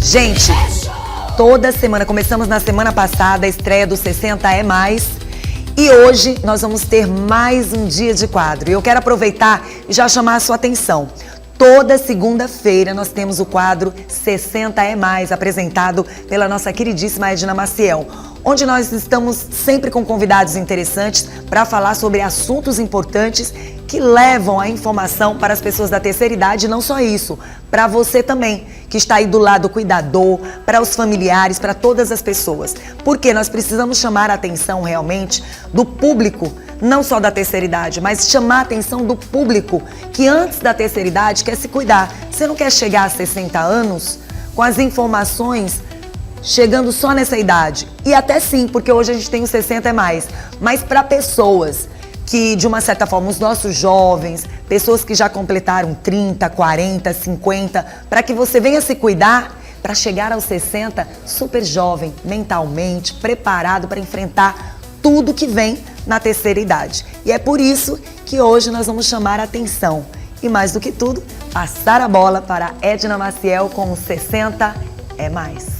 Gente, toda semana, começamos na semana passada a estreia do 60 é Mais. E hoje nós vamos ter mais um dia de quadro. E eu quero aproveitar e já chamar a sua atenção. Toda segunda-feira nós temos o quadro 60 é Mais, apresentado pela nossa queridíssima Edna Maciel, onde nós estamos sempre com convidados interessantes para falar sobre assuntos importantes que levam a informação para as pessoas da terceira idade, e não só isso, para você também, que está aí do lado do cuidador, para os familiares, para todas as pessoas. Porque nós precisamos chamar a atenção realmente do público, não só da terceira idade, mas chamar a atenção do público que antes da terceira idade quer se cuidar. Você não quer chegar a 60 anos com as informações chegando só nessa idade? E até sim, porque hoje a gente tem o 60 é mais, mas para pessoas que, de uma certa forma, os nossos jovens, pessoas que já completaram 30, 40, 50, para que você venha se cuidar para chegar aos 60 super jovem, mentalmente, preparado para enfrentar tudo que vem na terceira idade. E é por isso que hoje nós vamos chamar a atenção e, mais do que tudo, passar a bola para Edna Maciel com o 60 é Mais.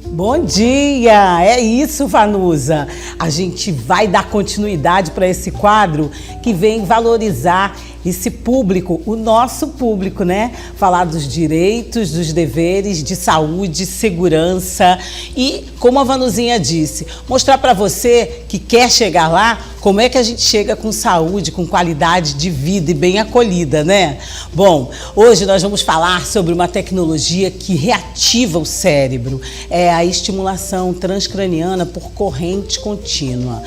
Bom dia! É isso, Vanusa. A gente vai dar continuidade para esse quadro que vem valorizar esse público, o nosso público, né? Falar dos direitos, dos deveres, de saúde, segurança e, como a Vanuzinha disse, mostrar para você que quer chegar lá, como é que a gente chega com saúde, com qualidade de vida e bem acolhida, né? Bom, hoje nós vamos falar sobre uma tecnologia que reativa o cérebro. É a estimulação transcraniana por corrente contínua.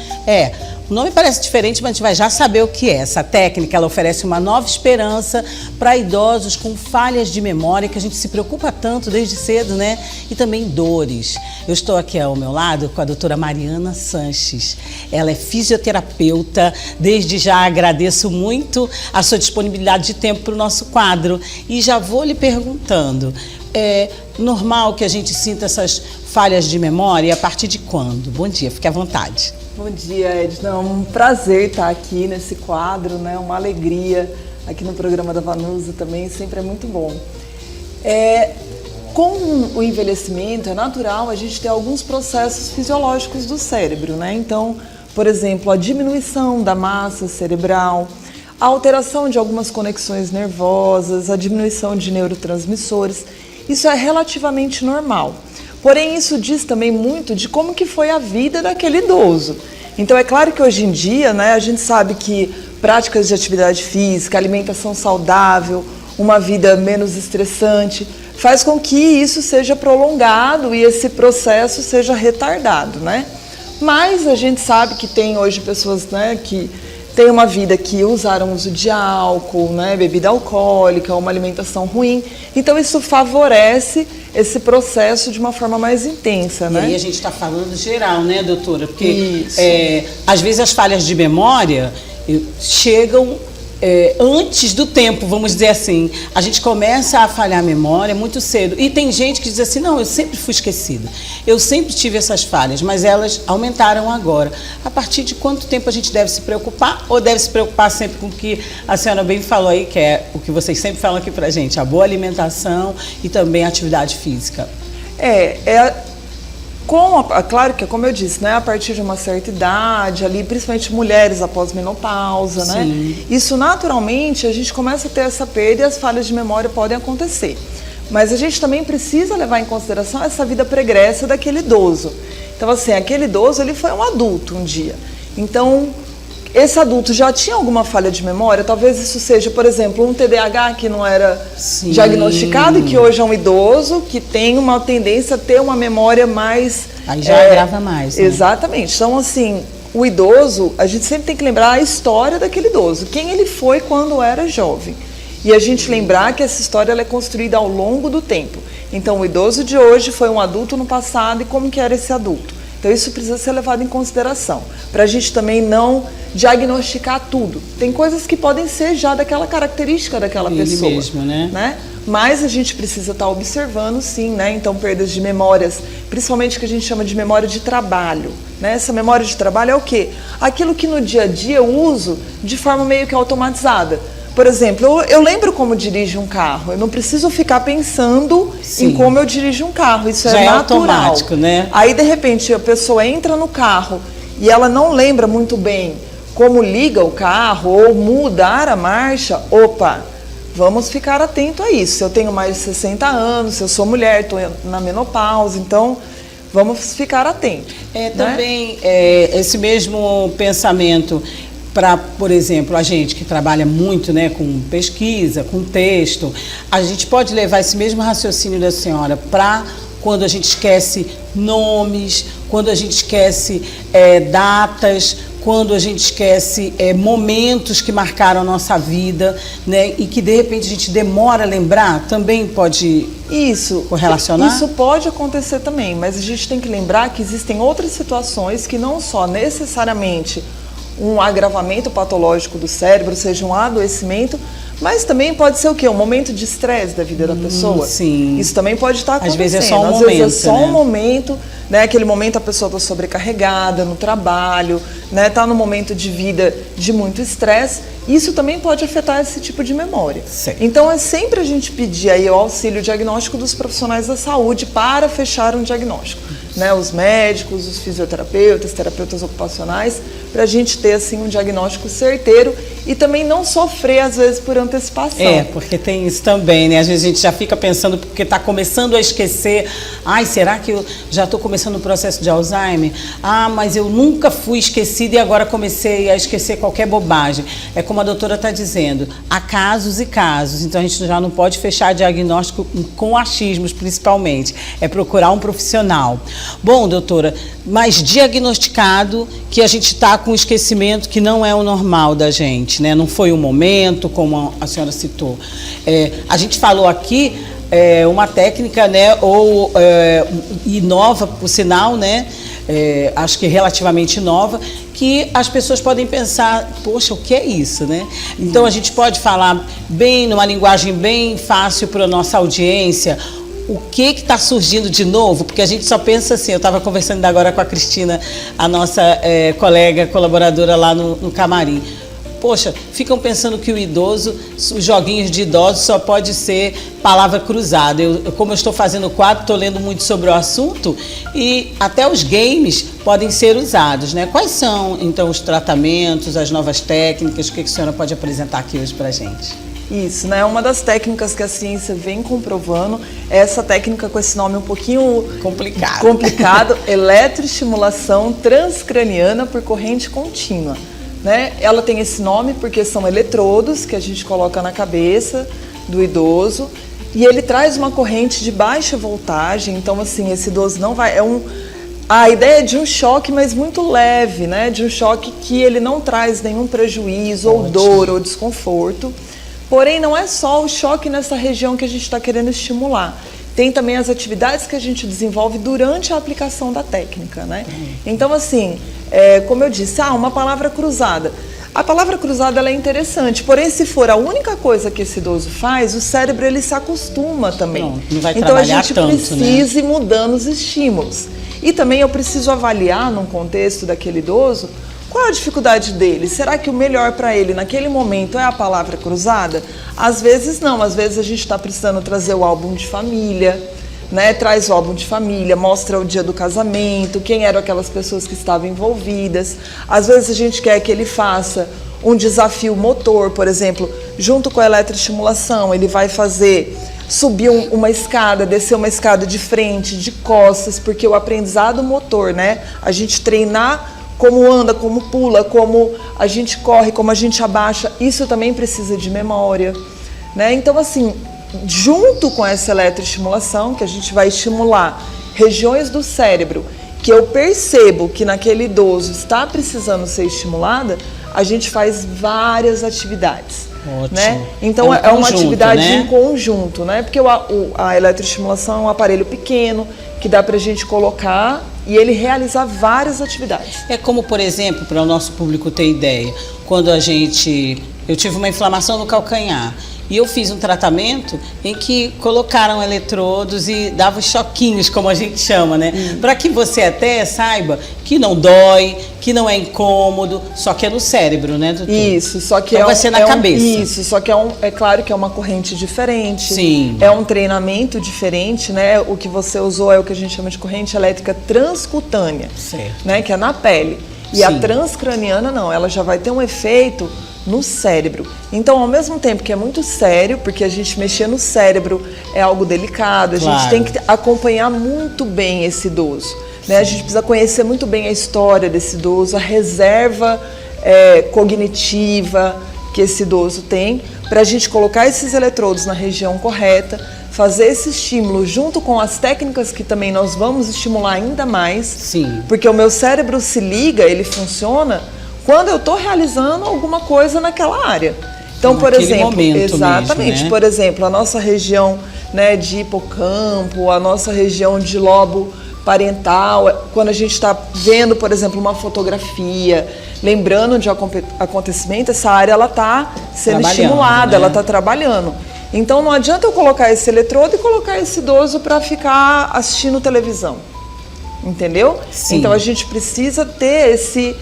O nome parece diferente, mas a gente vai já saber o que é. Essa técnica, ela oferece uma nova esperança para idosos com falhas de memória, que a gente se preocupa tanto desde cedo, né? E também dores. Eu estou aqui ao meu lado com a doutora Mariana Sanches. Ela é fisioterapeuta. Desde já agradeço muito a sua disponibilidade de tempo para o nosso quadro. E já vou lhe perguntando, é normal que a gente sinta essas falhas de memória e a partir de quando? Bom dia, fique à vontade. Bom dia, Edna. É um prazer estar aqui nesse quadro, né? Uma alegria aqui no programa da Vanusa também, sempre é muito bom. Com o envelhecimento, é natural a gente ter alguns processos fisiológicos do cérebro, né? Então, por exemplo, a diminuição da massa cerebral, a alteração de algumas conexões nervosas, a diminuição de neurotransmissores, isso é relativamente normal. Porém, isso diz também muito de como que foi a vida daquele idoso. Então, é claro que hoje em dia, né, a gente sabe que práticas de atividade física, alimentação saudável, uma vida menos estressante, faz com que isso seja prolongado e esse processo seja retardado, né? Mas a gente sabe que tem hoje pessoas, né, que têm uma vida que usaram uso de álcool, né, bebida alcoólica, uma alimentação ruim. Então, isso favorece esse processo de uma forma mais intensa, né? E aí a gente está falando geral, né, doutora? Porque às vezes as falhas de memória chegam antes do tempo, vamos dizer assim. A gente começa a falhar a memória muito cedo. E tem gente que diz assim, não, eu sempre fui esquecida. Eu sempre tive essas falhas, mas elas aumentaram agora. A partir de quanto tempo a gente deve se preocupar? Ou deve se preocupar sempre com o que a senhora bem falou aí, que é o que vocês sempre falam aqui pra gente, a boa alimentação e também a atividade física? Claro que, como eu disse, né, a partir de uma certa idade, ali, principalmente mulheres após menopausa, né? Isso naturalmente a gente começa a ter essa perda e as falhas de memória podem acontecer. Mas a gente também precisa levar em consideração essa vida pregressa daquele idoso. Então, assim, aquele idoso, ele foi um adulto um dia. Então, esse adulto já tinha alguma falha de memória? Talvez isso seja, por exemplo, um TDAH que não era diagnosticado e que hoje é um idoso que tem uma tendência a ter uma memória mais... Aí já agrava mais, né? Exatamente. Então, assim, o idoso, a gente sempre tem que lembrar a história daquele idoso. Quem ele foi quando era jovem. E a gente lembrar que essa história ela é construída ao longo do tempo. Então, o idoso de hoje foi um adulto no passado e como que era esse adulto? Então, isso precisa ser levado em consideração, para a gente também não diagnosticar tudo. Tem coisas que podem ser já daquela característica daquela pessoa. Mesmo, né? mas a gente precisa estar observando sim, né? Então, perdas de memórias, principalmente o que a gente chama de memória de trabalho, né? Essa memória de trabalho é o quê? Aquilo que no dia a dia eu uso de forma meio que automatizada. Por exemplo, eu lembro como dirige um carro, eu não preciso ficar pensando em como eu dirijo um carro, isso já é natural. automático, né? Aí, de repente, a pessoa entra no carro e ela não lembra muito bem como liga o carro ou mudar a marcha, opa, vamos ficar atento a isso. Se eu tenho mais de 60 anos, se eu sou mulher, estou na menopausa, então vamos ficar atentos. Também esse mesmo pensamento para, por exemplo, a gente que trabalha muito, né, com pesquisa, com texto, a gente pode levar esse mesmo raciocínio da senhora para quando a gente esquece nomes, quando a gente esquece datas, quando a gente esquece momentos que marcaram a nossa vida, né, e que de repente a gente demora a lembrar, também pode correlacionar? Isso pode acontecer também, mas a gente tem que lembrar que existem outras situações que não só necessariamente um agravamento patológico do cérebro, seja um adoecimento, mas também pode ser o quê? Um momento de estresse da vida da pessoa. Sim. Isso também pode estar acontecendo. Às vezes é só um Às momento, vezes é só né? um momento, né? Aquele momento a pessoa está sobrecarregada no trabalho, né? Está num momento de vida de muito estresse. Isso também pode afetar esse tipo de memória. Sim. Então é sempre a gente pedir aí o auxílio diagnóstico dos profissionais da saúde para fechar um diagnóstico. Né? Os médicos, os fisioterapeutas, terapeutas ocupacionais, para a gente ter assim um diagnóstico certeiro e também não sofrer às vezes por antecipação. Porque tem isso também, né? Às vezes a gente já fica pensando porque está começando a esquecer. Ai, será que eu já estou começando o processo de Alzheimer? Ah, mas eu nunca fui esquecida e agora comecei a esquecer qualquer bobagem. É como a doutora está dizendo, há casos e casos, então a gente já não pode fechar diagnóstico com achismos, principalmente. É procurar um profissional. Bom, doutora, mas diagnosticado que a gente está com esquecimento que não é o normal da gente, né? Não foi um momento, como a senhora citou. A gente falou aqui uma técnica, né? E nova, por sinal, né? Acho que relativamente nova, que as pessoas podem pensar, poxa, o que é isso, né? Então a gente pode falar bem, numa linguagem bem fácil para a nossa audiência, o que está surgindo de novo, porque a gente só pensa assim, eu estava conversando ainda agora com a Cristina, a nossa colega, colaboradora lá no camarim. Poxa, ficam pensando que o idoso, os joguinhos de idosos só pode ser palavra cruzada. Como eu estou fazendo o quadro, estou lendo muito sobre o assunto e até os games podem ser usados, né? Quais são, então, os tratamentos, as novas técnicas? O que a senhora pode apresentar aqui hoje para a gente? Isso, né? Uma das técnicas que a ciência vem comprovando é essa técnica com esse nome um pouquinho complicado, eletroestimulação transcraniana por corrente contínua. Né? Ela tem esse nome porque são eletrodos que a gente coloca na cabeça do idoso e ele traz uma corrente de baixa voltagem, então assim, esse idoso não vai... A ideia é de um choque, mas muito leve, né? De um choque que ele não traz nenhum prejuízo, ou dor, ou desconforto. Porém, não é só o choque nessa região que a gente está querendo estimular. Tem também as atividades que a gente desenvolve durante a aplicação da técnica, né? Então, assim, como eu disse, uma palavra cruzada. A palavra cruzada ela é interessante, porém, se for a única coisa que esse idoso faz, o cérebro ele se acostuma também. Não vai então, a trabalhar gente tanto, precisa ir mudando os estímulos. E também eu preciso avaliar, num contexto daquele idoso, qual a dificuldade dele? Será que o melhor para ele naquele momento é a palavra cruzada? Às vezes não, às vezes a gente está precisando trazer o álbum de família, né? Traz o álbum de família, mostra o dia do casamento, quem eram aquelas pessoas que estavam envolvidas. Às vezes a gente quer que ele faça um desafio motor, por exemplo, junto com a eletroestimulação, ele vai subir uma escada, descer uma escada de frente, de costas, porque o aprendizado motor, né? A gente treinar como anda, como pula, como a gente corre, como a gente abaixa, isso também precisa de memória, né? Então, assim, junto com essa eletroestimulação, que a gente vai estimular regiões do cérebro que eu percebo que naquele idoso está precisando ser estimulada, a gente faz várias atividades. Ótimo. Né? Então é uma atividade em conjunto, né? Porque a eletroestimulação é um aparelho pequeno que dá pra gente colocar e ele realizar várias atividades. É como, por exemplo, para o nosso público ter ideia, quando eu tive uma inflamação no calcanhar E eu fiz um tratamento em que colocaram eletrodos e davam choquinhos, como a gente chama, né? Para que você até saiba que não dói, que não é incômodo, só que é no cérebro, né, doutor? Isso, só que então vai ser na cabeça. Isso, só que é claro que é uma corrente diferente. Sim. É um treinamento diferente, né? O que você usou é o que a gente chama de corrente elétrica transcutânea, Certo. né? Que é na pele. E Sim. a transcraniana não, ela já vai ter um efeito no cérebro. Então, ao mesmo tempo que é muito sério, porque a gente mexer no cérebro é algo delicado, a gente tem que acompanhar muito bem esse idoso. Né? A gente precisa conhecer muito bem a história desse idoso, a reserva cognitiva que esse idoso tem, para a gente colocar esses eletrodos na região correta, fazer esse estímulo junto com as técnicas que também nós vamos estimular ainda mais. Sim. Porque o meu cérebro se liga, ele funciona quando eu estou realizando alguma coisa naquela área. Então, por exemplo, exatamente, mesmo, né? Por exemplo, a nossa região, né, de hipocampo, a nossa região de lobo parental, quando a gente está vendo, por exemplo, uma fotografia, lembrando de acontecimento, essa área ela está sendo estimulada, né? Ela está trabalhando. Então não adianta eu colocar esse eletrodo e colocar esse idoso para ficar assistindo televisão, entendeu? Sim. Então a gente precisa ter esse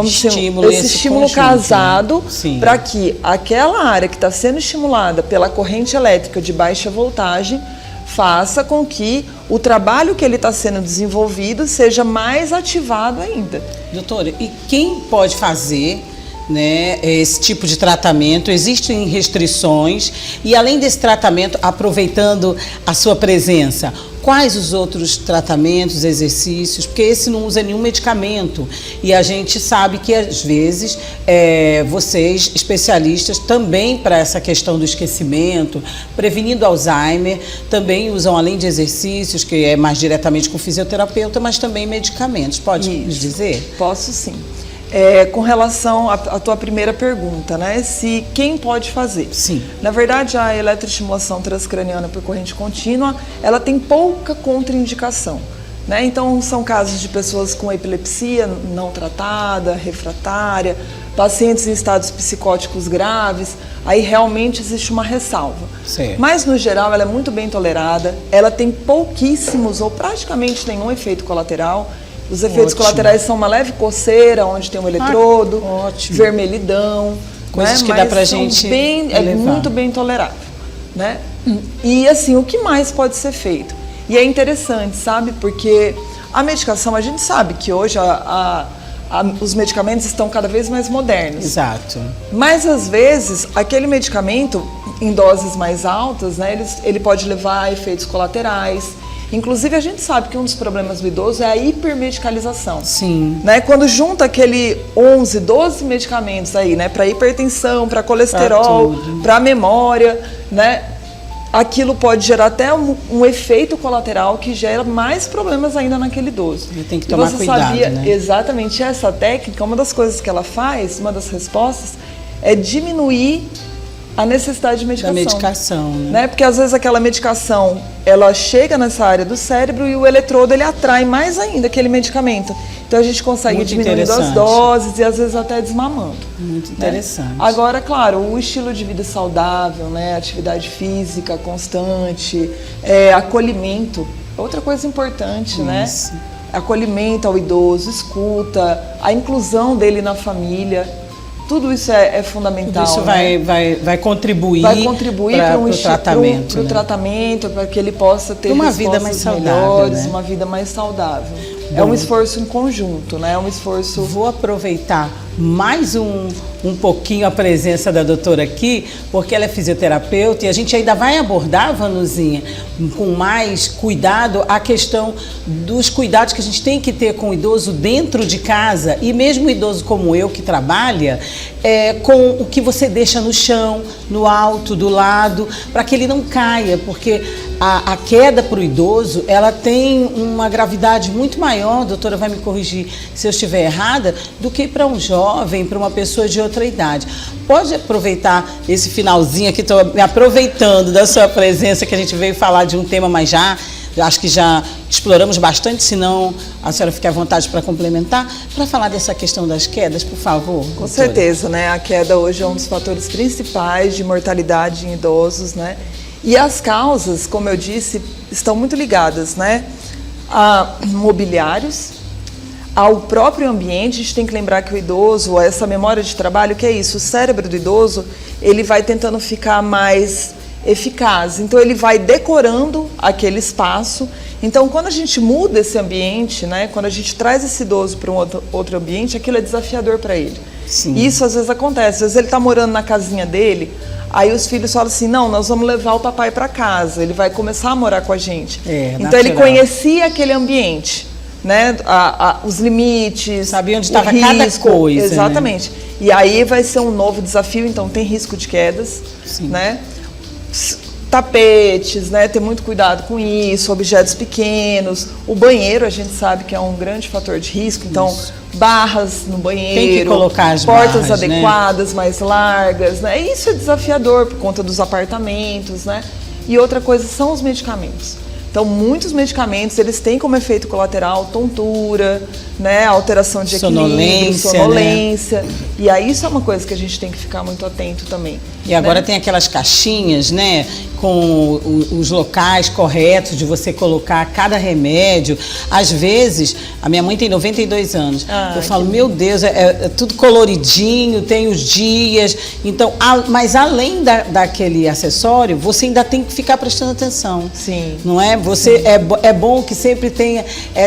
estímulo, esse estímulo conjunto, casado, né? Para que aquela área que está sendo estimulada pela corrente elétrica de baixa voltagem faça com que o trabalho que ele está sendo desenvolvido seja mais ativado ainda. Doutora, e quem pode fazer, né, esse tipo de tratamento? Existem restrições e, além desse tratamento, aproveitando a sua presença, quais os outros tratamentos, exercícios? Porque esse não usa nenhum medicamento e a gente sabe que, às vezes, vocês, especialistas, também para essa questão do esquecimento, prevenindo Alzheimer, também usam, além de exercícios, que é mais diretamente com o fisioterapeuta, mas também medicamentos. Pode nos dizer? Posso sim. Com relação à tua primeira pergunta, né? Se quem pode fazer? Sim. Na verdade, a eletroestimulação transcraniana por corrente contínua, ela tem pouca contraindicação, né? Então, são casos de pessoas com epilepsia não tratada, refratária, pacientes em estados psicóticos graves, aí realmente existe uma ressalva. Certo. Mas, no geral, ela é muito bem tolerada, ela tem pouquíssimos ou praticamente nenhum efeito colateral. Os efeitos colaterais são uma leve coceira, onde tem um eletrodo, vermelhidão. Coisas, né, que dá pra gente é muito bem tolerável, né? E assim, o que mais pode ser feito? E é interessante, sabe? Porque a medicação, a gente sabe que hoje os medicamentos estão cada vez mais modernos. Exato. Mas às vezes, aquele medicamento em doses mais altas, né, ele pode levar a efeitos colaterais. Inclusive, a gente sabe que um dos problemas do idoso é a hipermedicalização. Sim. Né? Quando junta aquele 11, 12 medicamentos aí, né? Para hipertensão, para colesterol, para memória, né? Aquilo pode gerar até um efeito colateral que gera mais problemas ainda naquele idoso. Tem que tomar cuidado, sabia, né? Exatamente, essa técnica, uma das coisas que ela faz, uma das respostas, é diminuir a necessidade de medicação. Da medicação, né? Porque às vezes aquela medicação, ela chega nessa área do cérebro e o eletrodo, ele atrai mais ainda aquele medicamento. Então a gente consegue diminuir as doses e às vezes até desmamando. Muito interessante. Né? Agora, claro, o estilo de vida saudável, né? Atividade física constante, acolhimento, outra coisa importante, né? Acolhimento ao idoso, escuta, a inclusão dele na família. Tudo isso é fundamental. Tudo isso vai contribuir, para o tratamento. Para o tratamento, para que ele possa ter uma vida mais saudável, melhores, né? uma vida mais saudável. É um esforço em conjunto, né? É um esforço. Vou aproveitar mais um pouquinho a presença da doutora aqui, porque ela é fisioterapeuta e a gente ainda vai abordar, Vanuzinha, com mais cuidado a questão dos cuidados que a gente tem que ter com o idoso dentro de casa e mesmo o idoso como eu que trabalha, com o que você deixa no chão, no alto, do lado, para que ele não caia, porque a queda para o idoso, ela tem uma gravidade muito maior, a doutora vai me corrigir se eu estiver errada, do que para um jovem, para uma pessoa de outra idade. Pode aproveitar esse finalzinho aqui, estou me aproveitando da sua presença, que a gente veio falar de um tema, mas já eu acho que já exploramos bastante, senão a senhora fique à vontade para complementar, para falar dessa questão das quedas, por favor. Com certeza, né? A queda hoje é um dos fatores principais de mortalidade em idosos, né? E as causas, como eu disse, estão muito ligadas, né? A mobiliários, ao próprio ambiente. A gente tem que lembrar que o idoso, essa memória de trabalho, que é isso, o cérebro do idoso, ele vai tentando ficar mais eficaz. Então, ele vai decorando aquele espaço. Então, quando a gente muda esse ambiente, né, quando a gente traz esse idoso para um outro ambiente, aquilo é desafiador para ele. Sim. E isso às vezes acontece. Às vezes ele está morando na casinha dele, aí os filhos falam assim, não, nós vamos levar o papai para casa, ele vai começar a morar com a gente. Então, ele conhecia aquele ambiente, né, os limites, sabia onde estava cada coisa. Exatamente. Né? E aí vai ser um novo desafio, então tem risco de quedas, sim, né? Tapetes, né? Ter muito cuidado com isso, objetos pequenos. O banheiro, a gente sabe que é um grande fator de risco, então isso, barras no banheiro, tem que colocar as portas barras, adequadas, né, mais largas, né? né? Isso é desafiador por conta dos apartamentos, né? E outra coisa são os medicamentos. Então, muitos medicamentos, eles têm como efeito colateral tontura, né, alteração de equilíbrio, sonolência. Né? E aí isso é uma coisa que a gente tem que ficar muito atento também. E agora, né, tem aquelas caixinhas, né, com os locais corretos de você colocar cada remédio. Às vezes, a minha mãe tem 92 anos. Eu falo, meu Deus, é tudo coloridinho, tem os dias. Então, mas além daquele acessório, você ainda tem que ficar prestando atenção. Sim. Não é? Você é bom que sempre tenha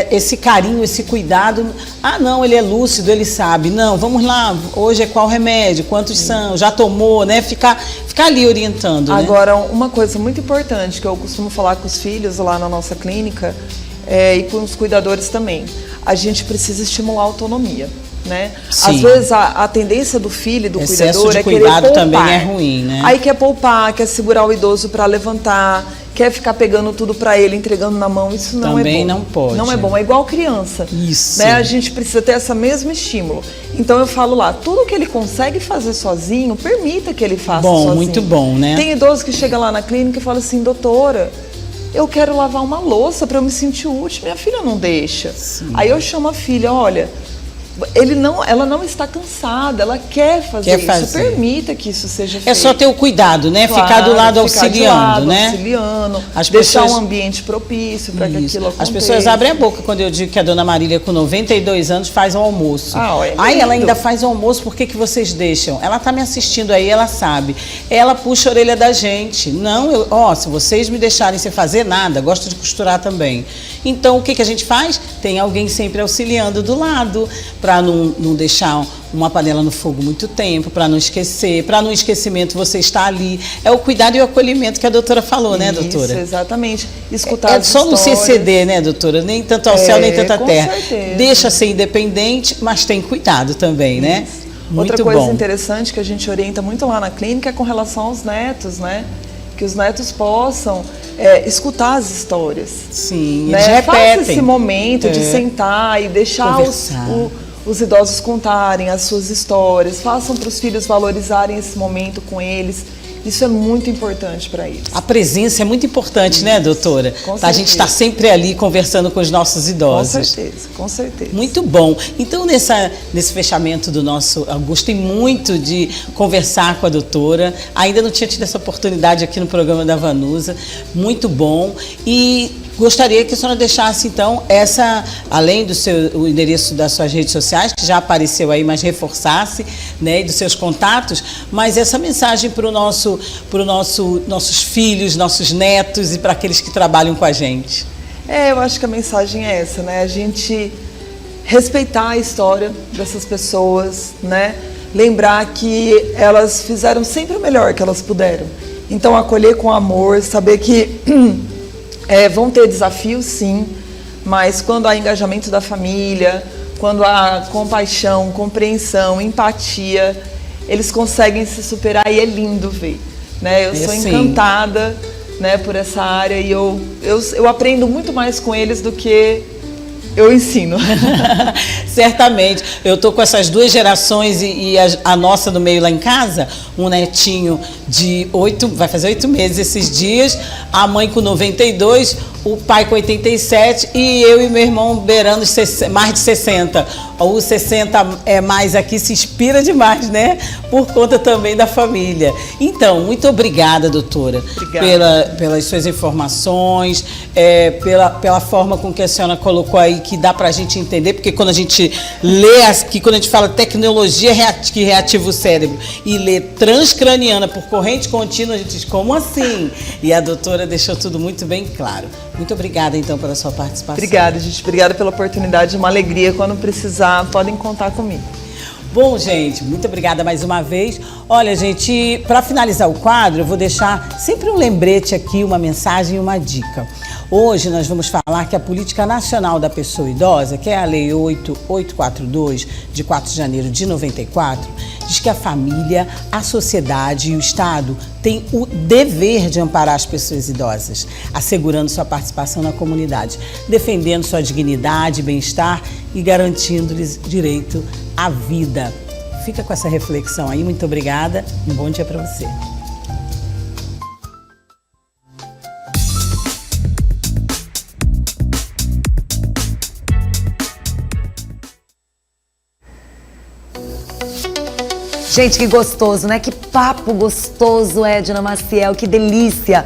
esse carinho, esse cuidado. Ah, não, ele é lúcido, ele sabe. Não, vamos lá, hoje é qual remédio, quantos são, já tomou, né? Ficar ali orientando. Agora, né? Uma coisa muito importante que eu costumo falar com os filhos lá na nossa clínica e com os cuidadores também, a gente precisa estimular a autonomia. Né? Às vezes a tendência do filho e do cuidador é querer poupar. Também é ruim, né? Aí quer poupar, quer segurar o idoso para levantar, quer ficar pegando tudo para ele, entregando na mão. Isso não também é bom. Não pode. Não é bom, é igual criança. Isso. Né? A gente precisa ter esse mesmo estímulo. Então eu falo lá, tudo que ele consegue fazer sozinho, permita que ele faça sozinho. Muito bom, né? Tem idoso que chega lá na clínica e fala assim, doutora, eu quero lavar uma louça para eu me sentir útil. Minha filha não deixa. Sim. Aí eu chamo a filha, olha, ela não está cansada, ela quer fazer isso. Permita que isso seja feito. É só ter o cuidado, né? Claro, ficar do lado auxiliando, né? Auxiliando, as deixar pessoas... um ambiente propício para que aquilo aconteça. As pessoas abrem a boca quando eu digo que a dona Marília, com 92 anos, faz um almoço. Aí ela ainda faz um almoço, por que vocês deixam? Ela está me assistindo aí, ela sabe. Ela puxa a orelha da gente. Não, se vocês me deixarem sem fazer nada, gosto de costurar também. Então, o que a gente faz? Tem alguém sempre auxiliando do lado, para não deixar uma panela no fogo muito tempo, para não esquecer, para no esquecimento você estar ali. É o cuidado e o acolhimento que a doutora falou, né, doutora? Isso, exatamente. Escutar as só histórias. não se ceder, né, doutora? Nem tanto ao céu, nem tanto à terra. Certeza. Deixa ser independente, mas tem cuidado também, né? Muito Outra coisa bom. interessante que a gente orienta muito lá na clínica é com relação aos netos, né? Que os netos possam escutar as histórias. Sim, né? eles repetem. Faça esse momento de sentar e deixar os idosos contarem as suas histórias. Façam para os filhos valorizarem esse momento com eles. Isso é muito importante para eles. A presença é muito importante, né, doutora? A gente está sempre ali conversando com os nossos idosos. Com certeza. Muito bom. Então, nesse fechamento do nosso... Eu gostei muito de conversar com a doutora. Ainda não tinha tido essa oportunidade aqui no programa da Vanusa. Muito bom. E gostaria que a senhora deixasse, então, além o endereço das suas redes sociais, que já apareceu aí, mas reforçasse, né, e dos seus contatos, mas essa mensagem para nossos filhos, nossos netos e para aqueles que trabalham com a gente. Eu acho que a mensagem é essa, né? A gente respeitar a história dessas pessoas, né? Lembrar que elas fizeram sempre o melhor que elas puderam. Então, acolher com amor, saber que vão ter desafios, sim, mas quando há engajamento da família, quando há compaixão, compreensão, empatia, eles conseguem se superar e é lindo ver. Né? Eu sou encantada, né, por essa área e eu aprendo muito mais com eles do que eu ensino. Certamente. Eu estou com essas duas gerações e a nossa no meio lá em casa, um netinho vai fazer 8 meses esses dias, a mãe com 92, o pai com 87 e eu e meu irmão beirando mais de 60. O 60 é mais aqui se inspira demais, né? Por conta também da família. Então, muito obrigada, doutora, pelas suas informações, pela forma com que a senhora colocou aí, que dá pra gente entender, porque quando a gente lê aqui, quando a gente fala tecnologia que reativa o cérebro e lê transcraniana por corrente contínua, a gente diz, como assim? E a doutora deixou tudo muito bem claro. Muito obrigada, então, pela sua participação. Obrigada, gente. Obrigada pela oportunidade. Uma alegria. Quando precisar, podem contar comigo. Bom, gente, muito obrigada mais uma vez. Olha, gente, para finalizar o quadro, eu vou deixar sempre um lembrete aqui, uma mensagem e uma dica. Hoje nós vamos falar que a Política Nacional da Pessoa Idosa, que é a Lei 8842, de 4 de janeiro de 94, diz que a família, a sociedade e o Estado têm o dever de amparar as pessoas idosas, assegurando sua participação na comunidade, defendendo sua dignidade e bem-estar e garantindo-lhes direito à vida. Fica com essa reflexão aí. Muito obrigada. Um bom dia para você. Gente, que gostoso, né? Que papo gostoso, Edna Maciel, que delícia.